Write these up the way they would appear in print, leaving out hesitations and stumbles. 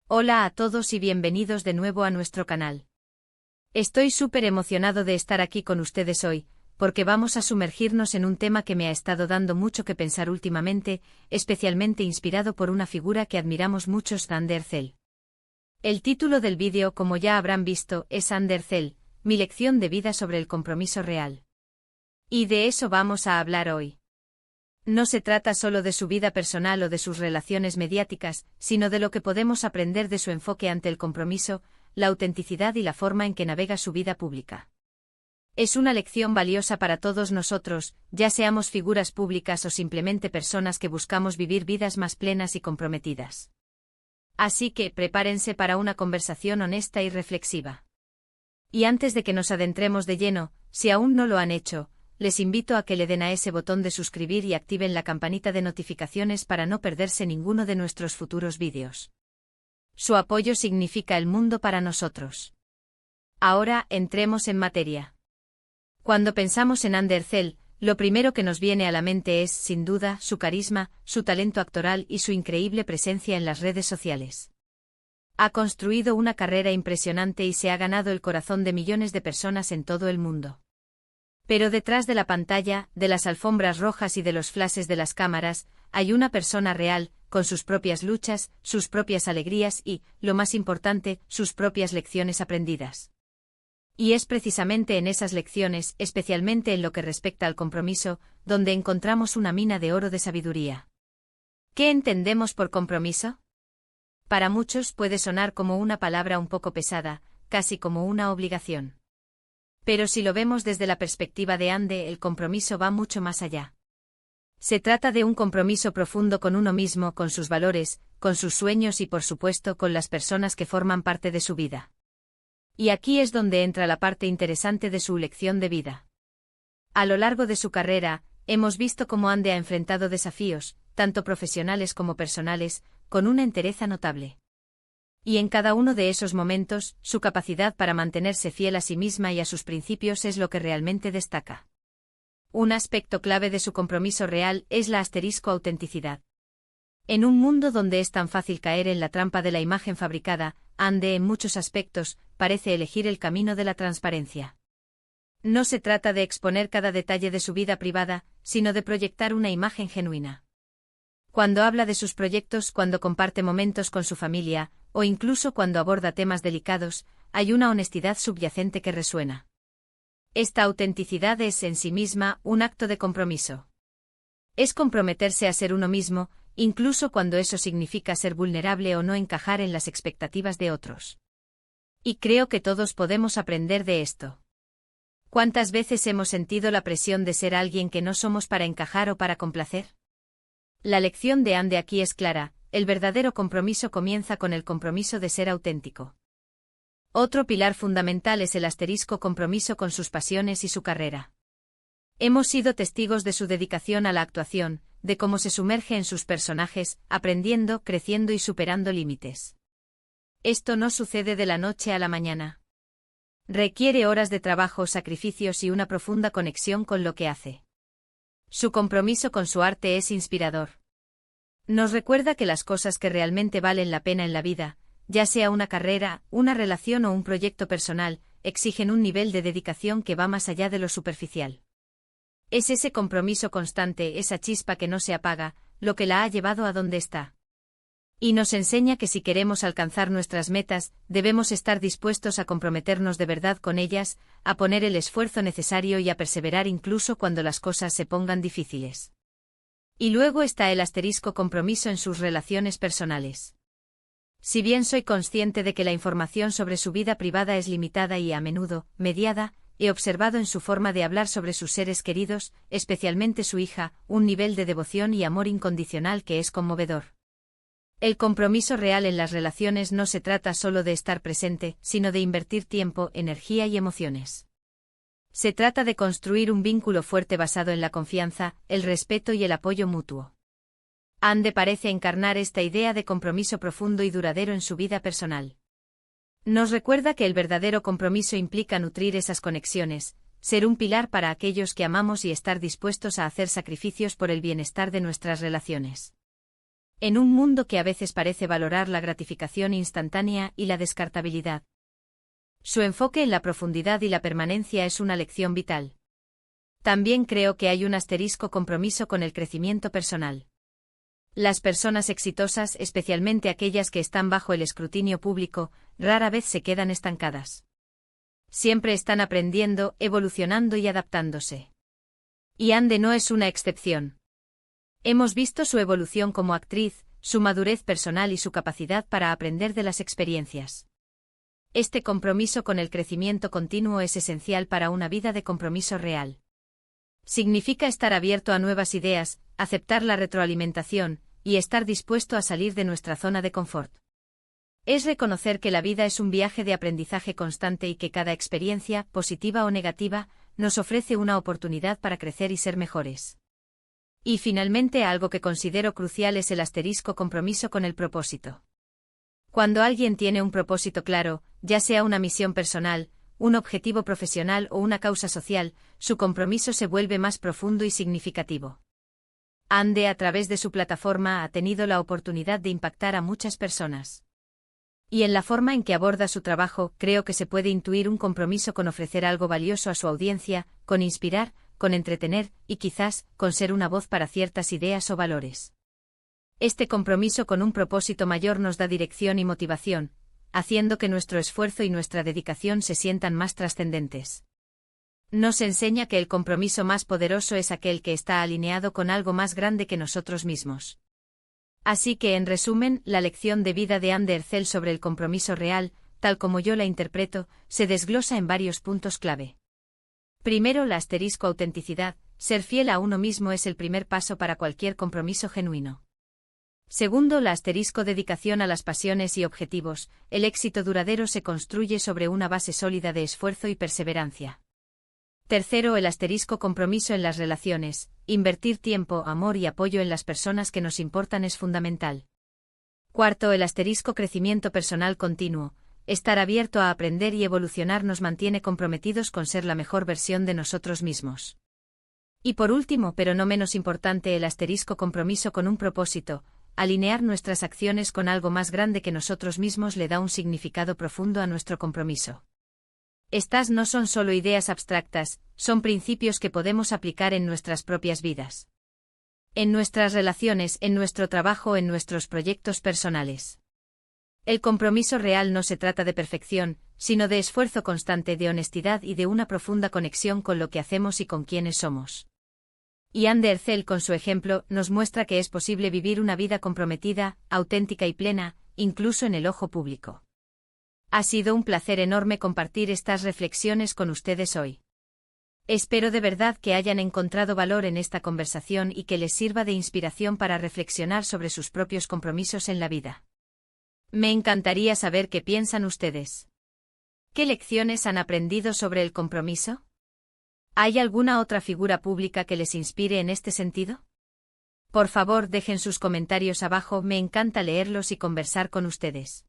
Hola a todos y bienvenidos de nuevo a nuestro canal. Estoy súper emocionado de estar aquí con ustedes hoy, porque vamos a sumergirnos en un tema que me ha estado dando mucho que pensar últimamente, especialmente inspirado por una figura que admiramos muchos, Sander Zell. El título del vídeo, como ya habrán visto, es Sander Zell, mi lección de vida sobre el compromiso real. Y de eso vamos a hablar hoy. No se trata solo de su vida personal o de sus relaciones mediáticas, sino de lo que podemos aprender de su enfoque ante el compromiso, la autenticidad y la forma en que navega su vida pública. Es una lección valiosa para todos nosotros, ya seamos figuras públicas o simplemente personas que buscamos vivir vidas más plenas y comprometidas. Así que prepárense para una conversación honesta y reflexiva. Y antes de que nos adentremos de lleno, si aún no lo han hecho, les invito a que le den a ese botón de suscribir y activen la campanita de notificaciones para no perderse ninguno de nuestros futuros vídeos. Su apoyo significa el mundo para nosotros. Ahora, entremos en materia. Cuando pensamos en Sander Zell, lo primero que nos viene a la mente es, sin duda, su carisma, su talento actoral y su increíble presencia en las redes sociales. Ha construido una carrera impresionante y se ha ganado el corazón de millones de personas en todo el mundo. Pero detrás de la pantalla, de las alfombras rojas y de los flashes de las cámaras, hay una persona real, con sus propias luchas, sus propias alegrías y, lo más importante, sus propias lecciones aprendidas. Y es precisamente en esas lecciones, especialmente en lo que respecta al compromiso, donde encontramos una mina de oro de sabiduría. ¿Qué entendemos por compromiso? Para muchos puede sonar como una palabra un poco pesada, casi como una obligación. Pero si lo vemos desde la perspectiva de Ande, el compromiso va mucho más allá. Se trata de un compromiso profundo con uno mismo, con sus valores, con sus sueños y por supuesto con las personas que forman parte de su vida. Y aquí es donde entra la parte interesante de su lección de vida. A lo largo de su carrera, hemos visto cómo Ande ha enfrentado desafíos, tanto profesionales como personales, con una entereza notable. Y en cada uno de esos momentos, su capacidad para mantenerse fiel a sí misma y a sus principios es lo que realmente destaca. Un aspecto clave de su compromiso real es la autenticidad. En un mundo donde es tan fácil caer en la trampa de la imagen fabricada, Ande en muchos aspectos parece elegir el camino de la transparencia. No se trata de exponer cada detalle de su vida privada, sino de proyectar una imagen genuina. Cuando habla de sus proyectos, cuando comparte momentos con su familia, o incluso cuando aborda temas delicados, hay una honestidad subyacente que resuena. Esta autenticidad es en sí misma un acto de compromiso. Es comprometerse a ser uno mismo, incluso cuando eso significa ser vulnerable o no encajar en las expectativas de otros. Y creo que todos podemos aprender de esto. ¿Cuántas veces hemos sentido la presión de ser alguien que no somos para encajar o para complacer? La lección de Ande aquí es clara. El verdadero compromiso comienza con el compromiso de ser auténtico. Otro pilar fundamental es el compromiso con sus pasiones y su carrera. Hemos sido testigos de su dedicación a la actuación, de cómo se sumerge en sus personajes, aprendiendo, creciendo y superando límites. Esto no sucede de la noche a la mañana. Requiere horas de trabajo, sacrificios y una profunda conexión con lo que hace. Su compromiso con su arte es inspirador. Nos recuerda que las cosas que realmente valen la pena en la vida, ya sea una carrera, una relación o un proyecto personal, exigen un nivel de dedicación que va más allá de lo superficial. Es ese compromiso constante, esa chispa que no se apaga, lo que la ha llevado a donde está. Y nos enseña que si queremos alcanzar nuestras metas, debemos estar dispuestos a comprometernos de verdad con ellas, a poner el esfuerzo necesario y a perseverar incluso cuando las cosas se pongan difíciles. Y luego está el compromiso en sus relaciones personales. Si bien soy consciente de que la información sobre su vida privada es limitada y a menudo, mediada, he observado en su forma de hablar sobre sus seres queridos, especialmente su hija, un nivel de devoción y amor incondicional que es conmovedor. El compromiso real en las relaciones no se trata solo de estar presente, sino de invertir tiempo, energía y emociones. Se trata de construir un vínculo fuerte basado en la confianza, el respeto y el apoyo mutuo. Ande parece encarnar esta idea de compromiso profundo y duradero en su vida personal. Nos recuerda que el verdadero compromiso implica nutrir esas conexiones, ser un pilar para aquellos que amamos y estar dispuestos a hacer sacrificios por el bienestar de nuestras relaciones. En un mundo que a veces parece valorar la gratificación instantánea y la descartabilidad. Su enfoque en la profundidad y la permanencia es una lección vital. También creo que hay un asterisco compromiso con el crecimiento personal. Las personas exitosas, especialmente aquellas que están bajo el escrutinio público, rara vez se quedan estancadas. Siempre están aprendiendo, evolucionando y adaptándose. Y Ande no es una excepción. Hemos visto su evolución como actriz, su madurez personal y su capacidad para aprender de las experiencias. Este compromiso con el crecimiento continuo es esencial para una vida de compromiso real. Significa estar abierto a nuevas ideas, aceptar la retroalimentación, y estar dispuesto a salir de nuestra zona de confort. Es reconocer que la vida es un viaje de aprendizaje constante y que cada experiencia, positiva o negativa, nos ofrece una oportunidad para crecer y ser mejores. Y finalmente algo que considero crucial es el asterisco compromiso con el propósito. Cuando alguien tiene un propósito claro, ya sea una misión personal, un objetivo profesional o una causa social, su compromiso se vuelve más profundo y significativo. Ande a través de su plataforma ha tenido la oportunidad de impactar a muchas personas. Y en la forma en que aborda su trabajo, creo que se puede intuir un compromiso con ofrecer algo valioso a su audiencia, con inspirar, con entretener, y quizás, con ser una voz para ciertas ideas o valores. Este compromiso con un propósito mayor nos da dirección y motivación, haciendo que nuestro esfuerzo y nuestra dedicación se sientan más trascendentes. Nos enseña que el compromiso más poderoso es aquel que está alineado con algo más grande que nosotros mismos. Así que, en resumen, la lección de vida de Ande Ercel sobre el compromiso real, tal como yo la interpreto, se desglosa en varios puntos clave. Primero, la asterisco autenticidad, ser fiel a uno mismo es el primer paso para cualquier compromiso genuino. Segundo, la asterisco dedicación a las pasiones y objetivos, el éxito duradero se construye sobre una base sólida de esfuerzo y perseverancia. Tercero, el asterisco compromiso en las relaciones, invertir tiempo, amor y apoyo en las personas que nos importan es fundamental. Cuarto, el asterisco crecimiento personal continuo, estar abierto a aprender y evolucionar nos mantiene comprometidos con ser la mejor versión de nosotros mismos. Y por último, pero no menos importante, el asterisco compromiso con un propósito, alinear nuestras acciones con algo más grande que nosotros mismos le da un significado profundo a nuestro compromiso. Estas no son solo ideas abstractas, son principios que podemos aplicar en nuestras propias vidas. En nuestras relaciones, en nuestro trabajo, en nuestros proyectos personales. El compromiso real no se trata de perfección, sino de esfuerzo constante, de honestidad y de una profunda conexión con lo que hacemos y con quienes somos. Y Ande Ercel, con su ejemplo, nos muestra que es posible vivir una vida comprometida, auténtica y plena, incluso en el ojo público. Ha sido un placer enorme compartir estas reflexiones con ustedes hoy. Espero de verdad que hayan encontrado valor en esta conversación y que les sirva de inspiración para reflexionar sobre sus propios compromisos en la vida. Me encantaría saber qué piensan ustedes. ¿Qué lecciones han aprendido sobre el compromiso? ¿Hay alguna otra figura pública que les inspire en este sentido? Por favor, dejen sus comentarios abajo, me encanta leerlos y conversar con ustedes.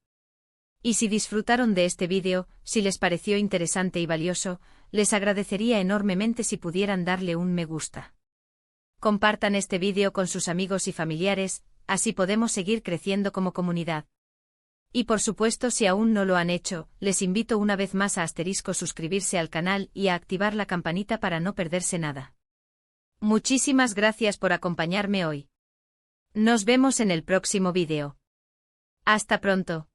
Y si disfrutaron de este vídeo, si les pareció interesante y valioso, les agradecería enormemente si pudieran darle un me gusta. Compartan este vídeo con sus amigos y familiares, así podemos seguir creciendo como comunidad. Y por supuesto, si aún no lo han hecho, les invito una vez más a suscribirse al canal y a activar la campanita para no perderse nada. Muchísimas gracias por acompañarme hoy. Nos vemos en el próximo vídeo. Hasta pronto.